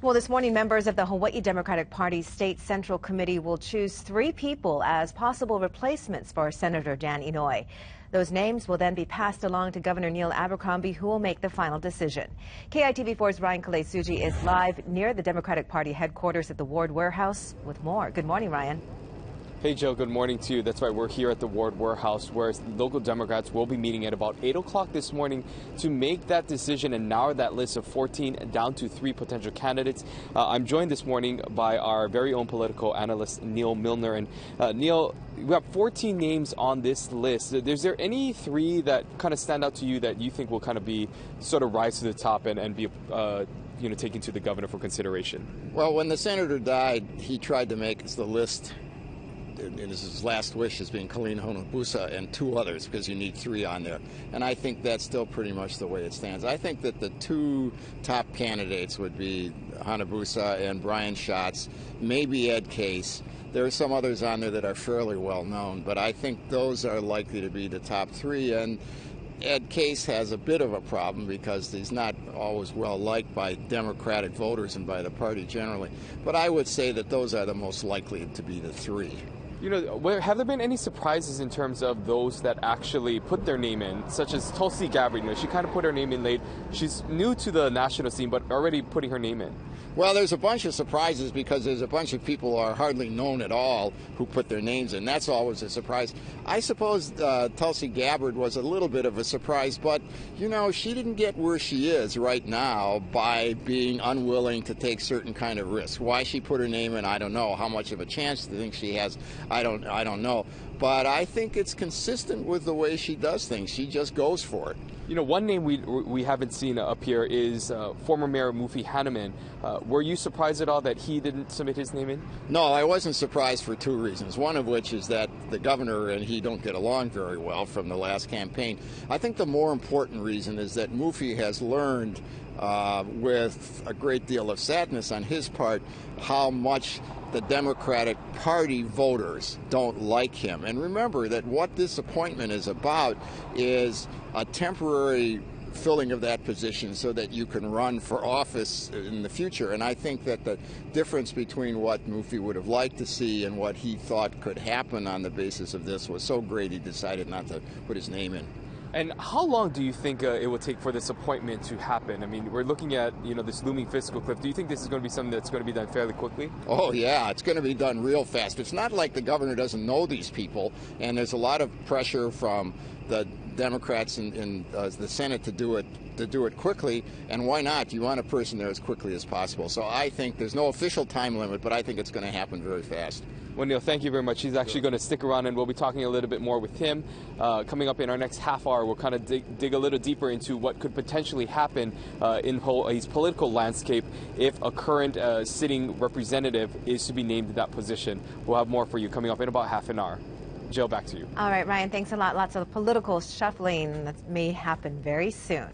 Well, this morning, members of the Hawaii Democratic Party State Central Committee will choose 3 people as possible replacements for Senator Dan Inouye. Those names will then be passed along to Governor Neil Abercrombie, who will make the final decision. KITV4's Ryan Kalei-Suji is live near the Democratic Party headquarters at the Ward Warehouse with more. Good morning, Ryan. Hey, Joe, good morning to you. That's right, we're here at the Ward Warehouse where local Democrats will be meeting at about 8 o'clock this morning to make that decision and narrow that list of 14 down to 3 potential candidates. I'm joined this morning by our very own political analyst, Neil Milner. And Neil, we have 14 names on this list. Is there any 3 that kind of stand out to you that you think will kind of be sort of rise to the top and be taken to the governor for consideration? Well, when the senator died, he tried to make the list. And his last wish is being Kalina Hanabusa and 2 others, because you need 3 on there. And I think that's still pretty much the way it stands. I think that the 2 top candidates would be Hanabusa and Brian Schatz, maybe Ed Case. There are some others on there that are fairly well known, but I think those are likely to be the top 3. And Ed Case has a bit of a problem because he's not always well liked by Democratic voters and by the party generally. But I would say that those are the most likely to be the 3. Have there been any surprises in terms of those that actually put their name in, such as Tulsi Gabbard? She kind of put her name in late. She's new to the national scene, but already putting her name in. Well, there's a bunch of surprises because there's a bunch of people who are hardly known at all who put their names in. That's always a surprise. I suppose Tulsi Gabbard was a little bit of a surprise, but, she didn't get where she is right now by being unwilling to take certain kind of risks. Why she put her name in, I don't know. How much of a chance do you think she has? I don't know. But I think it's consistent with the way she does things. She just goes for it. One name we haven't seen up here is former Mayor Mufi Hannemann. Were you surprised at all that he didn't submit his name in? No, I wasn't surprised for 2 reasons. One of which is that the governor and he don't get along very well from the last campaign. I think the more important reason is that Mufi has learned with a great deal of sadness on his part how much the Democratic Party voters don't like him. And remember that what this appointment is about is a temporary filling of that position so that you can run for office in the future. And I think that the difference between what Mufi would have liked to see and what he thought could happen on the basis of this was so great he decided not to put his name in. And how long do you think it will take for this appointment to happen? I mean, we're looking at, this looming fiscal cliff. Do you think this is going to be something that's going to be done fairly quickly? Oh, yeah, it's going to be done real fast. It's not like the governor doesn't know these people, and there's a lot of pressure from the Democrats in the Senate to do it quickly. And why not? You want a person there as quickly as possible. So I think there's no official time limit, but I think it's going to happen very fast. Well, Neil, thank you very much. He's actually going to stick around, and we'll be talking a little bit more with him. Coming up in our next half hour, we'll kind of dig a little deeper into what could potentially happen in Hawaii's political landscape if a current sitting representative is to be named in that position. We'll have more for you coming up in about half an hour. Joe, back to you. All right, Ryan, thanks a lot. Lots of political shuffling that may happen very soon.